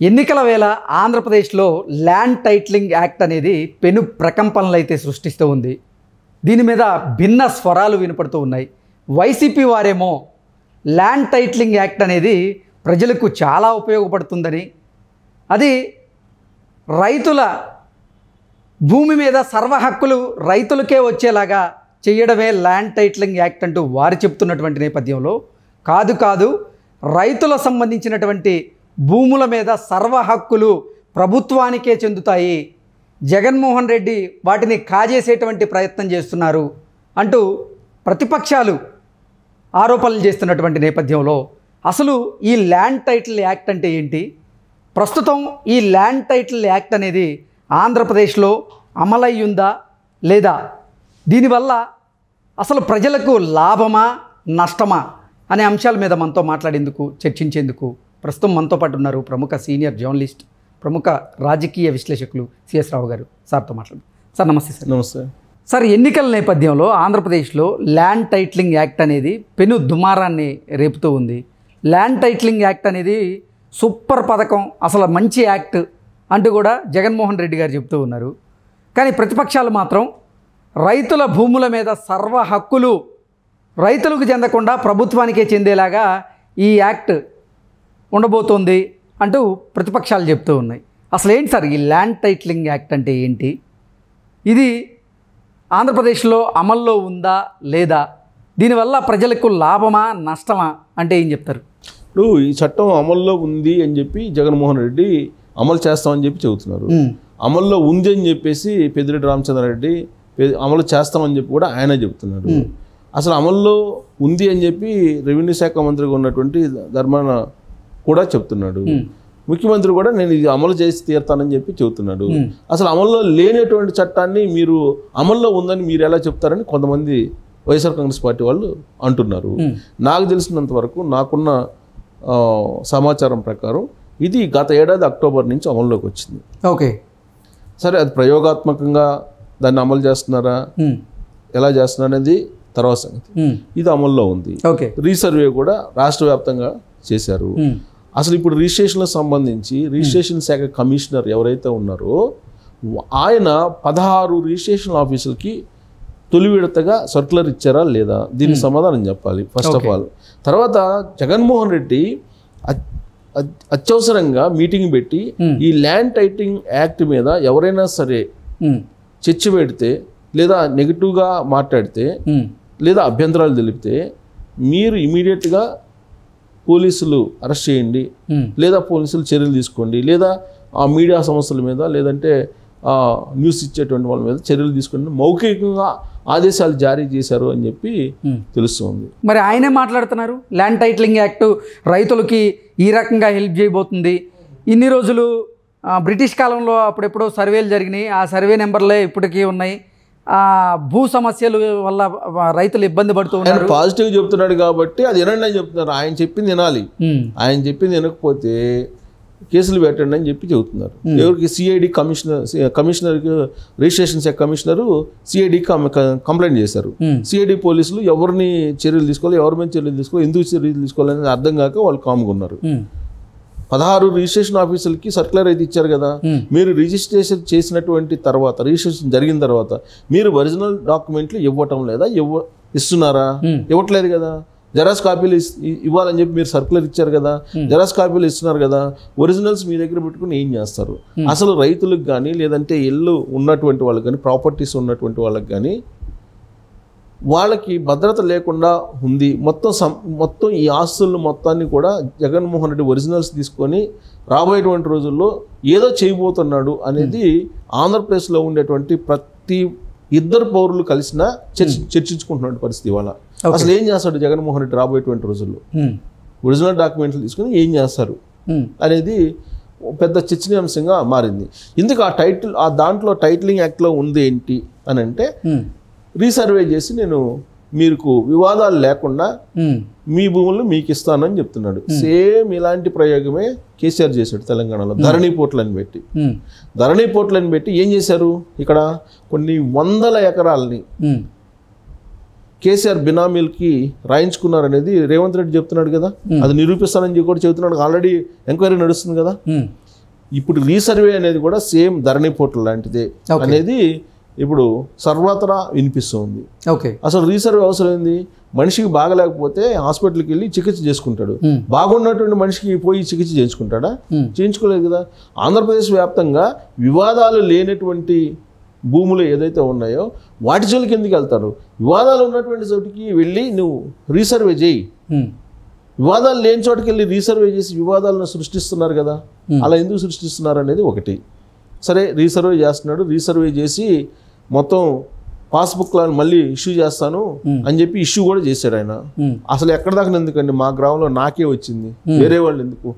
ఎన్నికల వేళ ఆంధ్రప్రదేశ్లో ల్యాండ్ టైటిలింగ్ యాక్ట్ అనేది పెను ప్రకంపనలు అయితే సృష్టిస్తూ ఉంది. దీని మీద భిన్న స్వరాలు వినపడుతూ ఉన్నాయి. వైసీపీ వారేమో ల్యాండ్ టైటిలింగ్ యాక్ట్ అనేది ప్రజలకు చాలా ఉపయోగపడుతుందని, అది రైతుల భూమి మీద సర్వ హక్కులు రైతులకే వచ్చేలాగా చేయడమే ల్యాండ్ టైటిలింగ్ యాక్ట్ అంటూ వారు చెప్తున్నటువంటి నేపథ్యంలో, కాదు రైతుల సంబంధించినటువంటి భూముల మీద సర్వ హక్కులు ప్రభుత్వానికే చెందుతాయి, జగన్మోహన్ రెడ్డి వాటిని కాజేసేటువంటి ప్రయత్నం చేస్తున్నారు అంటూ ప్రతిపక్షాలు ఆరోపణలు చేస్తున్నటువంటి నేపథ్యంలో అసలు ఈ ల్యాండ్ టైటిల్ యాక్ట్ అంటే ఏంటి, ప్రస్తుతం ఈ ల్యాండ్ టైటిల్ యాక్ట్ అనేది ఆంధ్రప్రదేశ్లో అమలయ్యుందా లేదా, దీనివల్ల అసలు ప్రజలకు లాభమా నష్టమా అనే అంశాల మీద మనతో మాట్లాడేందుకు చర్చించేందుకు ప్రస్తుతం మనతో పాటు ఉన్నారు ప్రముఖ సీనియర్ జర్నలిస్ట్, ప్రముఖ రాజకీయ విశ్లేషకులు సిఎస్ రావు గారు. సార్తో మాట్లాడు. సార్ నమస్తే. సార్ నమస్తే. సార్, ఎన్నికల నేపథ్యంలో ఆంధ్రప్రదేశ్లో ల్యాండ్ టైటిలింగ్ యాక్ట్ అనేది పెను దుమారాన్ని రేపుతూ ఉంది. ల్యాండ్ టైటిలింగ్ యాక్ట్ అనేది సూపర్ పథకం, అసలు మంచి యాక్ట్ అంటూ కూడా జగన్మోహన్ రెడ్డి గారు చెప్తూ ఉన్నారు. కానీ ప్రతిపక్షాలు మాత్రం రైతుల భూముల మీద సర్వ హక్కులు రైతులకు చెందకుండా ప్రభుత్వానికే చెందేలాగా ఈ యాక్ట్ ఉండబోతోంది అంటూ ప్రతిపక్షాలు చెప్తూ ఉన్నాయి. అసలు ఏంటి సార్ ఈ ల్యాండ్ టైటిలింగ్ యాక్ట్ అంటే ఏంటి, ఇది ఆంధ్రప్రదేశ్లో అమల్లో ఉందా లేదా, దీనివల్ల ప్రజలకు లాభమా నష్టమా అంటే ఏం చెప్తారు? ఇప్పుడు ఈ చట్టం అమల్లో ఉంది అని చెప్పి జగన్మోహన్ రెడ్డి అమలు చేస్తామని చెప్పి చెబుతున్నారు. అమల్లో ఉంది అని చెప్పేసి పెద్దిరెడ్డి రామచంద్రారెడ్డి అమలు చేస్తామని చెప్పి కూడా ఆయన చెబుతున్నాడు. అసలు అమల్లో ఉంది అని చెప్పి రెవెన్యూ శాఖ మంత్రిగా ఉన్నటువంటి ధర్మాన కూడా చెప్తున్నాడు. ముఖ్యమంత్రి కూడా నేను ఇది అమలు చేసి తీరుతానని చెప్పి చెబుతున్నాడు. అసలు అమల్లో లేనటువంటి చట్టాన్ని మీరు అమల్లో ఉందని మీరు ఎలా చెప్తారని కొంతమంది వైఎస్ఆర్ కాంగ్రెస్ పార్టీ వాళ్ళు అంటున్నారు. నాకు తెలిసినంత వరకు, నాకున్న సమాచారం ప్రకారం ఇది గత ఏడాది అక్టోబర్ నుంచి అమల్లోకి వచ్చింది. ఓకే, సరే, అది ప్రయోగాత్మకంగా దాన్ని అమలు చేస్తున్నారా, ఎలా చేస్తున్నారు అనేది తర్వాత సంగతి. ఇది అమల్లో ఉంది. రీసర్వే కూడా రాష్ట్ర వ్యాప్తంగా చేశారు. అసలు ఇప్పుడు రిజిస్ట్రేషన్లకు సంబంధించి రిజిస్ట్రేషన్ శాఖ కమిషనర్ ఎవరైతే ఉన్నారో ఆయన 16 రిజిస్ట్రేషన్ ఆఫీసులకి తొలి విడతగా సర్క్యులర్ ఇచ్చారా లేదా, దీనికి సమాధానం చెప్పాలి ఫస్ట్ ఆఫ్ ఆల్. తర్వాత జగన్మోహన్ రెడ్డి అత్యవసరంగా మీటింగ్ పెట్టి ఈ ల్యాండ్ టైటిలింగ్ యాక్ట్ మీద ఎవరైనా సరే చర్చ పెడితే లేదా నెగిటివ్గా మాట్లాడితే లేదా అభ్యంతరాలు తెలిపితే మీరు ఇమీడియట్గా పోలీసులు అరెస్ట్ చేయండి, లేదా పోలీసులు చర్యలు తీసుకోండి, లేదా ఆ మీడియా సంస్థల మీద లేదంటే న్యూస్ ఇచ్చేటువంటి వాళ్ళ మీద చర్యలు తీసుకుని మౌఖికంగా ఆదేశాలు జారీ చేశారు అని చెప్పి తెలుస్తుంది. మరి ఆయనే మాట్లాడుతున్నారు, ల్యాండ్ టైటిలింగ్ యాక్ట్ రైతులకి ఈ రకంగా హెల్ప్ చేయబోతుంది. ఇన్ని రోజులు బ్రిటిష్ కాలంలో అప్పుడెప్పుడో సర్వేలు జరిగినాయి, ఆ సర్వే నెంబర్లే ఇప్పటికీ ఉన్నాయి, భూ సమస్యల వల్ల రైతులు ఇబ్బంది పడుతూ ఉన్నారు. పాజిటివ్ చెప్తున్నాడు కాబట్టి అది వినండి అని చెప్తున్నారు. ఆయన చెప్పింది వినాలి, ఆయన చెప్పింది వినకపోతే కేసులు పెట్టండి అని చెప్పి చెబుతున్నారు. ఎవరికి? సిఐడి కమిషనర్కి, రిజిస్ట్రేషన్ శాఖ కమిషనరు సిఐడి కంప్లైంట్ చేశారు. సిఐడి పోలీసులు ఎవరిని చర్యలు తీసుకోవాలి, ఎవరి మీద చర్యలు తీసుకోవాలి, ఎందుకు చర్యలు తీసుకోవాలనేది అర్థం కాక వాళ్ళు కామ్గా ఉన్నారు. 16 రిజిస్ట్రేషన్ ఆఫీసులకి సర్క్యులర్ అయితే ఇచ్చారు కదా, మీరు రిజిస్ట్రేషన్ చేసినటువంటి తర్వాత, రిజిస్ట్రేషన్ జరిగిన తర్వాత మీరు ఒరిజినల్ డాక్యుమెంట్లు ఇవ్వటం లేదా, ఇస్తున్నారా? ఇవ్వట్లేదు కదా. జెరాక్స్ కాపీలు ఇవ్వాలని చెప్పి మీరు సర్క్యులర్ ఇచ్చారు కదా, జెరాక్స్ కాపీలు ఇస్తున్నారు కదా, ఒరిజినల్స్ మీ దగ్గర పెట్టుకుని ఏం చేస్తారు? అసలు రైతులకు కానీ లేదంటే ఇల్లు ఉన్నటువంటి వాళ్ళకి కానీ, ప్రాపర్టీస్ ఉన్నటువంటి వాళ్ళకి కానీ వాళ్ళకి భద్రత లేకుండా ఉంది. మొత్తం ఈ ఆస్తులను మొత్తాన్ని కూడా జగన్మోహన్ రెడ్డి ఒరిజినల్స్ తీసుకొని రాబోయేటువంటి రోజుల్లో ఏదో చేయబోతున్నాడు అనేది ఆంధ్రప్రదేశ్లో ఉండేటువంటి ప్రతి ఇద్దరు పౌరులు కలిసినా చర్చించుకుంటున్న పరిస్థితి. ఇవాళ అసలు ఏం చేస్తాడు జగన్మోహన్ రెడ్డి రాబోయేటువంటి రోజుల్లో, ఒరిజినల్ డాక్యుమెంట్లు తీసుకుని ఏం చేస్తారు అనేది పెద్ద చర్చనీయాంశంగా మారింది. ఇందుకు దాంట్లో టైటిలింగ్ యాక్ట్లో ఉంది ఏంటి అని అంటే, రీసర్వే చేసి నేను మీకు వివాదాలు లేకుండా మీ భూములను మీకు ఇస్తానని చెప్తున్నాడు. సేమ్ ఇలాంటి ప్రయోగమే కేసీఆర్ చేశాడు తెలంగాణలో. ధరణి పోర్టులను పెట్టి ఏం చేశారు, ఇక్కడ కొన్ని వందల ఎకరాలని కేసీఆర్ బినామీలకి రాయించుకున్నారనేది రేవంత్ రెడ్డి చెప్తున్నాడు కదా, అది నిరూపిస్తానని కూడా చెబుతున్నాడు. ఆల్రెడీ ఎంక్వైరీ నడుస్తుంది కదా. ఇప్పుడు రీసర్వే అనేది కూడా సేమ్ ధరణి పోర్టల్ లాంటిదే అనేది ఇప్పుడు సర్వత్రా వినిపిస్తుంది. ఓకే, అసలు రీసర్వే అవసరం ఏంది? మనిషికి బాగలేకపోతే హాస్పిటల్కి వెళ్ళి చికిత్స చేసుకుంటాడు. బాగున్నటువంటి మనిషికి పోయి చికిత్స చేయించుకుంటాడా? చేయించుకోలేదు కదా. ఆంధ్రప్రదేశ్ వ్యాప్తంగా వివాదాలు లేనటువంటి భూములు ఏదైతే ఉన్నాయో వాటి జోలికి ఎందుకు వెళ్తారు? వివాదాలు ఉన్నటువంటి చోటికి వెళ్ళి నువ్వు రీసర్వే చేయి. వివాదాలు లేని చోటుకి వెళ్ళి రీసర్వే చేసి వివాదాలను సృష్టిస్తున్నారు కదా. అలా ఎందుకు సృష్టిస్తున్నారు అనేది ఒకటి. సరే, రీసర్వే చేస్తున్నాడు, రీసర్వే చేసి మొత్తం పాస్బుక్లను మళ్ళీ ఇష్యూ చేస్తాను అని చెప్పి ఇష్యూ కూడా చేశాడు ఆయన. అసలు ఎక్కడ దాకా ఎందుకండి? మా గ్రామంలో నాకే వచ్చింది, వేరే వాళ్ళు ఎందుకు?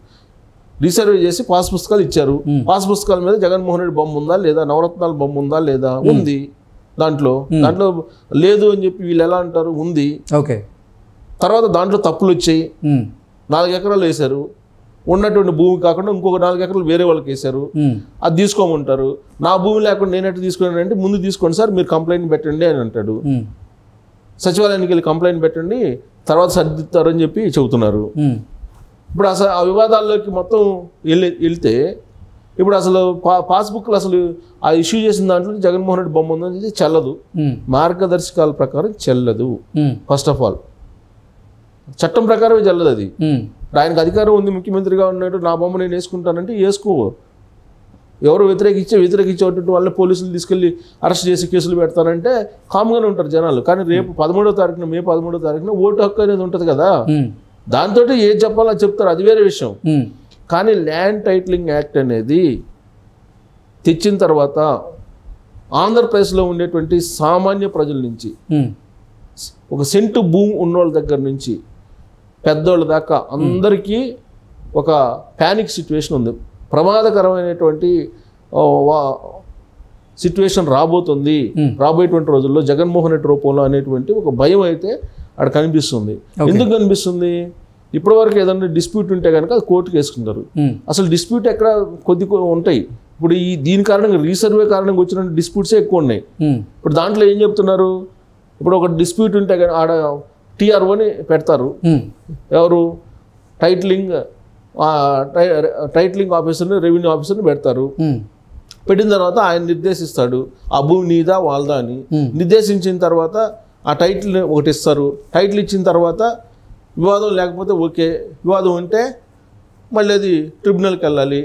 రీసర్వే చేసి పాస్ పుస్తకాలు ఇచ్చారు. పాస్ పుస్తకాల మీద జగన్మోహన్ రెడ్డి బొమ్మ ఉందా లేదా, నవరత్నాల బొమ్మ ఉందా లేదా? ఉంది. దాంట్లో లేదు అని చెప్పి వీళ్ళు ఎలా అంటారు? ఉంది. ఓకే, తర్వాత దాంట్లో తప్పులు వచ్చాయి. 4 ఎకరాలు వేశారు, ఉన్నటువంటి భూమి కాకుండా ఇంకొక 4 ఎకరాలు వేరే వాళ్ళకి వేశారు. అది తీసుకోమంటారు. నా భూమి లేకుండా నేనట్టు తీసుకున్నాను అంటే, ముందు తీసుకోండి సార్, మీరు కంప్లైంట్ పెట్టండి అని అంటాడు. సచివాలయానికి వెళ్ళి కంప్లైంట్ పెట్టండి, తర్వాత సర్దిద్దుతారని చెప్పి చెబుతున్నారు. ఇప్పుడు అసలు ఆ వివాదాల్లోకి మొత్తం వెళ్తే ఇప్పుడు అసలు పాస్బుక్లు అసలు ఆ ఇష్యూ చేసిన దాంట్లో జగన్మోహన్ రెడ్డి బొమ్మ ఉందని చెల్లదు. మార్గదర్శకాల ప్రకారం చెల్లదు. ఫస్ట్ ఆఫ్ ఆల్ చట్టం ప్రకారమే చెల్లదు అది. ఆయనకు అధికారం ఉంది, ముఖ్యమంత్రిగా ఉన్నాడు, నా బొమ్మ నేను వేసుకుంటానంటే వేసుకో. ఎవరు వ్యతిరేకించేటువంటి వాళ్ళని పోలీసులు తీసుకెళ్లి అరెస్ట్ చేసి కేసులు పెడతారంటే కామ్గానే ఉంటారు జనాలు. కానీ రేపు 13వ తారీఖున, మే 13వ తారీఖున ఓటు హక్కు అనేది ఉంటుంది కదా. దాంతో ఏది చెప్పాలో చెప్తారు, అది వేరే విషయం. కానీ ల్యాండ్ టైటిలింగ్ యాక్ట్ అనేది తెచ్చిన తర్వాత ఆంధ్రప్రదేశ్లో ఉండేటువంటి సామాన్య ప్రజల నుంచి, ఒక సెంటు భూమి ఉన్నోళ్ళ దగ్గర నుంచి పెద్దోళ్ళ దాకా అందరికీ ఒక ప్యానిక్ సిచ్యువేషన్ ఉంది. ప్రమాదకరమైనటువంటి సిచ్యువేషన్ రాబోతుంది రాబోయేటువంటి రోజుల్లో జగన్మోహన్ రెడ్డి రూపంలో అనేటువంటి ఒక భయం అయితే అక్కడ కనిపిస్తుంది. ఎందుకు కనిపిస్తుంది? ఇప్పటి వరకు ఏదైనా డిస్ప్యూట్ ఉంటే కనుక అది కోర్టుకు వేసుకుంటారు. అసలు డిస్ప్యూట్ ఎక్కడ కొద్ది ఉంటాయి. ఇప్పుడు దీని కారణంగా రీసర్వే కారణంగా వచ్చిన డిస్ప్యూట్సే ఎక్కువ ఉన్నాయి. ఇప్పుడు దాంట్లో ఏం చెప్తున్నారు? ఇప్పుడు ఒక డిస్ప్యూట్ ఉంటే ఆడ టీఆర్ఓని పెడతారు. ఎవరు? టైటిలింగ్ ఆఫీసర్ని, రెవెన్యూ ఆఫీసర్ని పెడతారు. పెట్టిన తర్వాత ఆయన నిర్దేశిస్తాడు ఆ భూమి నీదా వాళ్ళదా అని. నిర్దేశించిన తర్వాత ఆ టైటిల్ ఒకటి ఇస్తారు. టైటిల్ ఇచ్చిన తర్వాత వివాదం లేకపోతే ఓకే, వివాదం ఉంటే మళ్ళీ అది ట్రిబ్యునల్కి వెళ్ళాలి.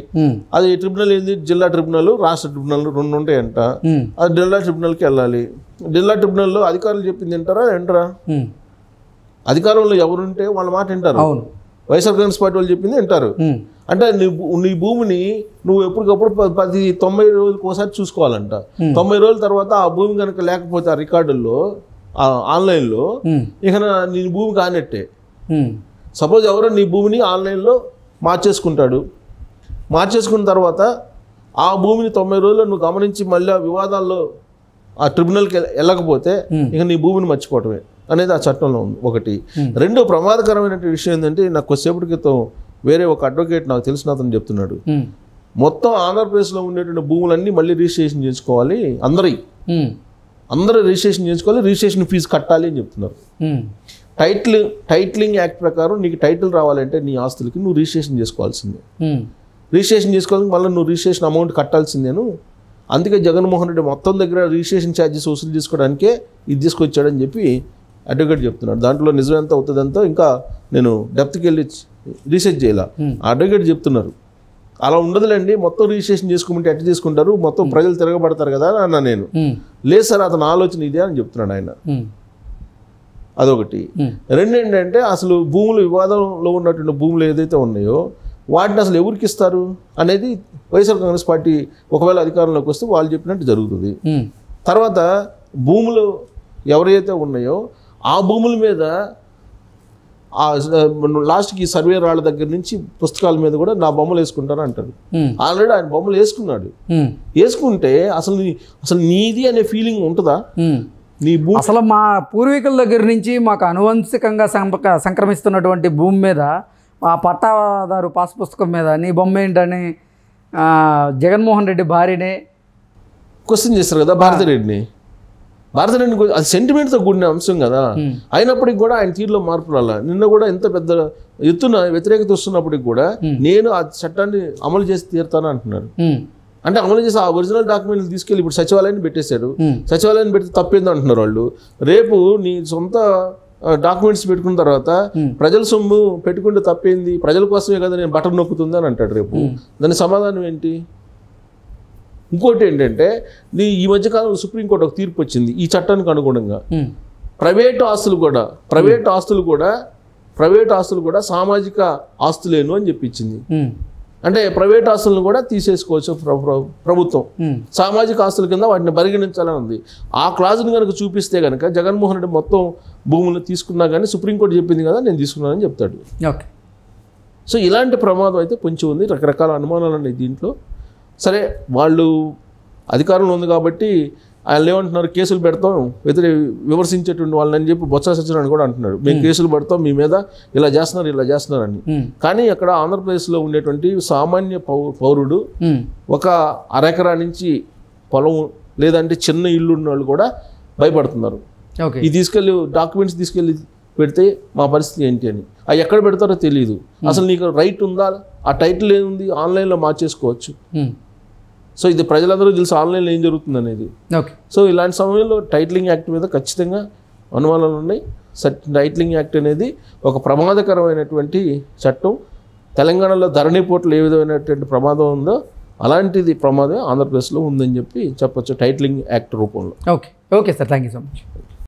అది ట్రిబ్యునల్ ఏంది? జిల్లా ట్రిబ్యునల్, రాష్ట్ర ట్రిబ్యునల్ 2 ఉంటాయంట. అది జిల్లా ట్రిబ్యునల్కి వెళ్ళాలి. జిల్లా ట్రిబ్యునల్లో అధికారులు చెప్పింది వింటారా? అధికారంలో ఎవరుంటే వాళ్ళ మాట వింటారు. వైఎస్ఆర్ కాంగ్రెస్ పార్టీ వాళ్ళు చెప్పింది వింటారు. అంటే నీ భూమిని నువ్వు ఎప్పటికప్పుడు 90 రోజులకు ఒకసారి చూసుకోవాలంట. 90 రోజుల తర్వాత ఆ భూమి కనుక లేకపోతే ఆ రికార్డుల్లో, ఆన్లైన్లో, ఇక నీ భూమి కానట్టే. సపోజ్ ఎవరో నీ భూమిని ఆన్లైన్లో మార్చేసుకుంటాడు. మార్చేసుకున్న తర్వాత ఆ భూమిని 90 రోజుల్లో నువ్వు గమనించి మళ్ళీ ఆ వివాదాల్లో ఆ ట్రిబ్యునల్కి వెళ్ళకపోతే ఇక నీ భూమిని మర్చిపోవటమే అనేది ఆ చట్టంలో ఉంది. ఒకటి. రెండో ప్రమాదకరమైన విషయం ఏంటంటే, నాకు కొద్దిసేపటి క్రితం వేరే ఒక అడ్వకేట్ నాకు తెలిసిన అతను చెప్తున్నాడు, మొత్తం ఆంధ్రప్రదేశ్లో ఉండేటువంటి భూములన్నీ మళ్ళీ రిజిస్ట్రేషన్ చేసుకోవాలి, అందరూ రిజిస్ట్రేషన్ చేసుకోవాలి, రిజిస్ట్రేషన్ ఫీజు కట్టాలి అని చెప్తున్నారు. టైటిలింగ్ యాక్ట్ ప్రకారం నీకు టైటిల్ రావాలంటే నీ ఆస్తులకి నువ్వు రిజిస్ట్రేషన్ చేసుకోవాల్సిందే. రిజిస్ట్రేషన్ చేసుకోవాలని మళ్ళీ నువ్వు రిజిస్ట్రేషన్ అమౌంట్ కట్టాల్సిందేను. అందుకే జగన్మోహన్ రెడ్డి మొత్తం దగ్గర రిజిస్ట్రేషన్ ఛార్జెస్ వసూలు చేసుకోవడానికే ఇది తీసుకొచ్చాడని చెప్పి అడ్వకేట్ చెప్తున్నాడు. దాంట్లో నిజం ఎంత అవుతుందంతో ఇంకా నేను డెప్త్కి వెళ్ళి రీసెర్చ్ చేయాల. అడ్వకేట్ చెప్తున్నారు అలా ఉండదులేండి, మొత్తం రిజిస్ట్రేషన్ చేసుకోమంటే ఎట్లా తీసుకుంటారు, మొత్తం ప్రజలు తిరగబడతారు కదా అన్నా. నేను లేదు సార్, అతని ఆలోచన ఇదే అని చెప్తున్నాడు ఆయన. అదొకటి. రెండు ఏంటంటే, అసలు భూములు వివాదంలో ఉన్నటువంటి భూములు ఏదైతే ఉన్నాయో వాటిని అసలు ఎవరికి ఇస్తారు అనేది వైఎస్ఆర్ కాంగ్రెస్ పార్టీ ఒకవేళ అధికారంలోకి వస్తే వాళ్ళు చెప్పినట్టు జరుగుతుంది. తర్వాత భూములు ఎవరైతే ఉన్నాయో ఆ భూముల మీద లాస్ట్కి సర్వే రాళ్ళ దగ్గర నుంచి పుస్తకాల మీద కూడా నా బొమ్మలు వేసుకుంటాను అంటాడు. ఆల్రెడీ ఆయన బొమ్మలు వేసుకున్నాడు. వేసుకుంటే అసలు నీది అనే ఫీలింగ్ ఉంటుందా? నీ భూమి అసలు మా పూర్వీకుల దగ్గర నుంచి మాకు అనువంశికంగా సంక్రమిస్తున్నటువంటి భూమి మీద ఆ పట్టాదారు పాస్ పుస్తకం మీద నీ బొమ్మ ఏంటని జగన్మోహన్ రెడ్డి భార్యనే క్వశ్చన్ చేస్తారు కదా, భారతిరెడ్డిని. భారతదేశం అది సెంటిమెంట్తో కూడిన అంశం కదా. అయినప్పటికీ కూడా ఆయన తీరులో మార్పు రాలా. నిన్న కూడా ఎంత పెద్ద ఎత్తున వ్యతిరేకత వస్తున్నప్పటికి కూడా నేను ఆ చట్టాన్ని అమలు చేసి తీరుతాను అంటున్నారు. అంటే అమలు చేసి ఆ ఒరిజినల్ డాక్యుమెంట్లు తీసుకెళ్ళి ఇప్పుడు సచివాలయాన్ని పెట్టేశారు. సచివాలయాన్ని పెడితే తప్పేందో అంటున్నారు వాళ్ళు. రేపు నీ సొంత డాక్యుమెంట్స్ పెట్టుకున్న తర్వాత ప్రజల సొమ్ము పెట్టుకుంటే తప్పేంది, ప్రజల కోసమే కదా నేను బటన్ నొక్కుతుంది అని అంటాడు రేపు. దాని సమాధానం ఏంటి? ఇంకోటి ఏంటంటే ఈ మధ్యకాలంలో సుప్రీంకోర్టు ఒక తీర్పు వచ్చింది ఈ చట్టానికి అనుగుణంగా. ప్రైవేట్ ఆస్తులు కూడా సామాజిక ఆస్తులేను అని చెప్పించింది. అంటే ప్రైవేట్ ఆస్తులను కూడా తీసేసుకోవచ్చు ప్రభుత్వం, సామాజిక ఆస్తుల కింద వాటిని పరిగణించాలని ఉంది. ఆ క్లాజును కనుక చూపిస్తే కనుక జగన్మోహన్ రెడ్డి మొత్తం భూములు తీసుకున్నా కానీ సుప్రీంకోర్టు చెప్పింది కదా నేను తీసుకున్నానని చెప్తాడు. సో ఇలాంటి ప్రమాదం అయితే కొంచెం ఉంది. రకరకాల అనుమానాలు ఉన్నాయి దీంట్లో. సరే, వాళ్ళు అధికారంలో ఉంది కాబట్టి ఆయన ఏమంటున్నారు, కేసులు పెడతాం విమర్శించేటువంటి వాళ్ళని అని చెప్పి బొత్స సత్యనారాయణ కూడా అంటున్నాడు, మేము కేసులు పెడతాం మీ మీద, ఇలా చేస్తున్నారని. కానీ అక్కడ ఆంధ్రప్రదేశ్లో ఉండేటువంటి సామాన్య పౌరుడు ఒక అరెకరా నుంచి పొలం లేదంటే చిన్న ఇల్లు ఉన్న వాళ్ళు కూడా భయపడుతున్నారు. ఈ డాక్యుమెంట్స్ తీసుకెళ్ళి పెడితే మా పరిస్థితి ఏంటి అని. అవి ఎక్కడ పెడతారో తెలియదు. అసలు నీకు రైట్ ఉందా, ఆ టైటిల్ ఏముంది, ఆన్లైన్లో మార్చేసుకోవచ్చు. సో ఇది ప్రజలందరూ తెలుసు ఆన్లైన్లో ఏం జరుగుతుంది అనేది. సో ఇలాంటి సమయంలో టైటిలింగ్ యాక్ట్ మీద ఖచ్చితంగా అనుమానాలు ఉన్నాయి. టైటిలింగ్ యాక్ట్ అనేది ఒక ప్రమాదకరమైనటువంటి చట్టం. తెలంగాణలో ధరణి పోర్టులు ఏ విధమైనటువంటి ప్రమాదం ఉందో అలాంటిది ప్రమాదం ఆంధ్రప్రదేశ్లో ఉందని చెప్పి చెప్పొచ్చు టైటిలింగ్ యాక్ట్ రూపంలో. Okay sir, thank you so much.